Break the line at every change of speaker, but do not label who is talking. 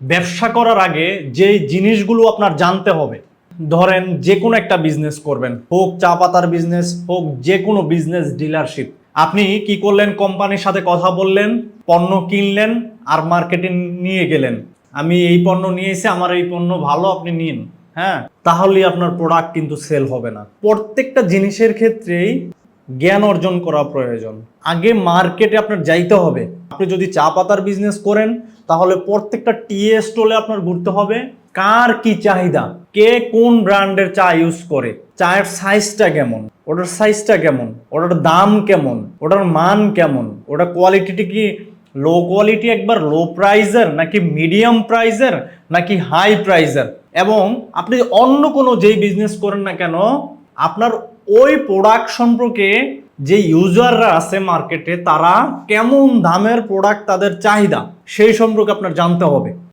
ব্যবসা করার আগে যে জিনিসগুলো আপনার জানতে হবে, ধরেন যে কোনো একটা বিজনেস করবেন, হোক চা পাতার বিজনেস, হোক যে কোনো বিজনেস ডিলারশিপ, আপনি কি করলেন? কোম্পানির সাথে কথা বললেন, পণ্য কিনলেন, আর মার্কেটে নিয়ে গেলেন, আমি এই পণ্য নিয়েছি, আমার এই পণ্য ভালো, আপনি নিন। হ্যাঁ, তাহলেই আপনার প্রোডাক্ট কিন্তু সেল হবে না। প্রত্যেকটা জিনিসের ক্ষেত্রেই জ্ঞান অর্জন করা প্রয়োজন। আগে মার্কেটে আপনার যাইতে হবে। আপনি যদি চা পাতার বিজনেস করেন, তাহলে প্রত্যেকটা টি স্টলে আপনার ঘুরতে হবে, কার কি চাহিদা, কে কোন ব্র্যান্ডের চা ইউজ করে, চায়ের সাইজটা কেমন, ওটার সাইজটা কেমন, ওটার দাম কেমন, ওটার মান কেমন, ওটার কোয়ালিটিটা কি লো কোয়ালিটি, একবার লো প্রাইজের, নাকি মিডিয়াম প্রাইজের, নাকি হাই প্রাইজের। এবং আপনি অন্য কোনো যেই বিজনেস করেন না কেন, আপনার ওই প্রোডাক্ট সম্পর্কে যে ইউজাররা আছে মার্কেটে, তারা কেমন দামের প্রোডাক্ট, তাদের চাহিদা সেই সম্পর্কে আপনার জানতে হবে।